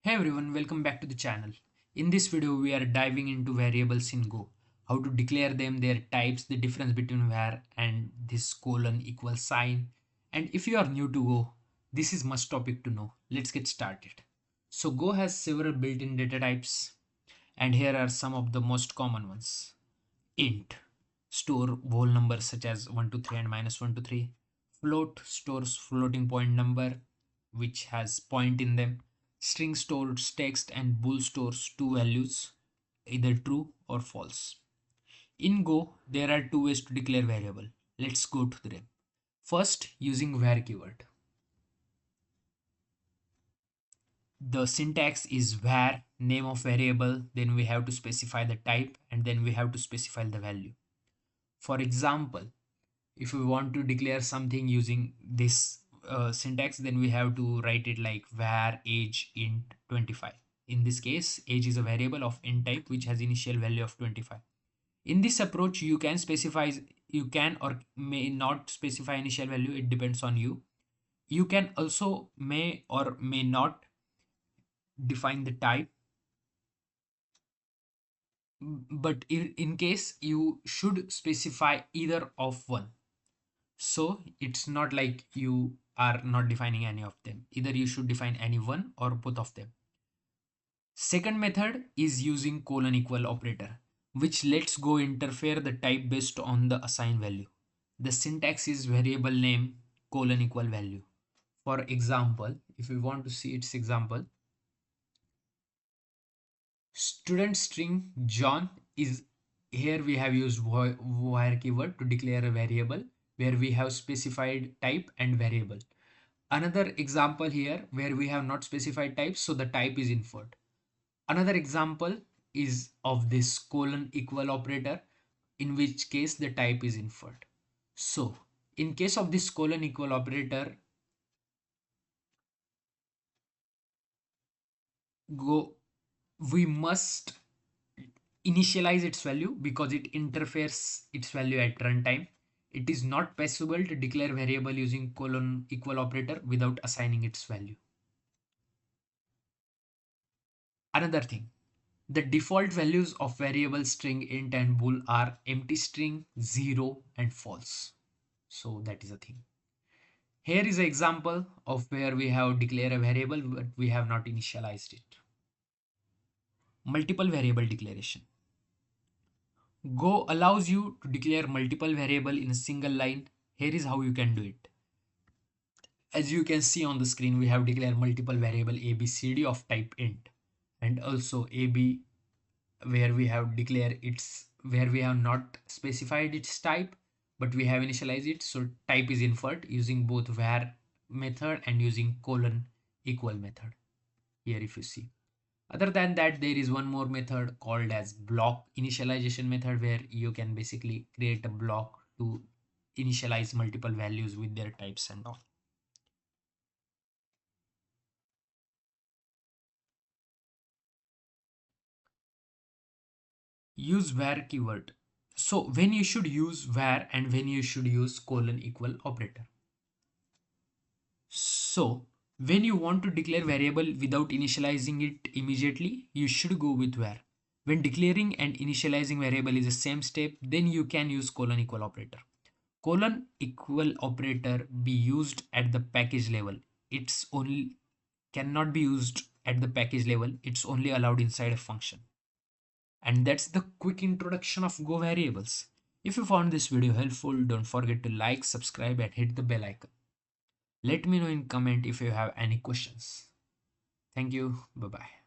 Hey everyone, welcome back to the channel. In this video, we are diving into variables in Go, how to declare them, their types, the difference between var and this colon equal sign. And if you are new to Go, this is must topic to know. Let's get started. So Go has several built-in data types, and here are some of the most common ones. Int, store whole numbers such as 1 to 3 and minus 1 to 3. Float stores floating point number which has point in them. String stores text and bool stores two values, either true or false. In Go, there are two ways to declare variable. Let's go to them. First, using var keyword. The syntax is var, name of variable, then we have to specify the type, and then we have to specify the value. For example, if we want to declare something using this syntax, then we have to write it like var age int 25. In this case, age is a variable of int type which has initial value of 25. In this approach, you can or may not specify initial value, it depends on you. You can also may or may not define the type, but in case you should specify either of one. So it's not like you are not defining any of them. Either you should define any one or both of them. Second method is using colon equal operator, which lets Go interfere the type based on the assigned value. The syntax is variable name colon equal value. For example, if we want to see its example, student string John is here we have used var keyword to declare a variable where we have specified type and variable. Another example here where we have not specified type, so the type is inferred. Another example is of this colon equal operator, in which case the type is inferred. So in case of this colon equal operator, go we must initialize its value because it interferes its value at runtime. It is not possible to declare variable using colon equal operator without assigning its value. Another thing, the default values of variable string int and bool are empty string, 0 and false. So that is a thing. Here is an example of where we have declared a variable but we have not initialized it. Multiple variable declaration. Go allows you to declare multiple variable in a single line. Here is how you can do it. As you can see on the screen, we have declared multiple variable a, b, c, d of type int, and also a, b where we have declared its where we have not specified its type but we have initialized it, so type is inferred using both var method and using colon equal method. Here if you see, other than that, there is one more method called as block initialization method where you can basically create a block to initialize multiple values with their types and all. Use var keyword. So when you should use var and when you should use colon equal operator. So when you want to declare variable without initializing it immediately, you should go with var. When declaring and initializing variable is the same step, then you can use colon equal operator. Colon equal operator be used at the package level. It's only cannot be used at the package level. It's only allowed inside a function. And that's the quick introduction of Go variables. If you found this video helpful, don't forget to like, subscribe and hit the bell icon. Let me know in comment if you have any questions. Thank you. Bye bye.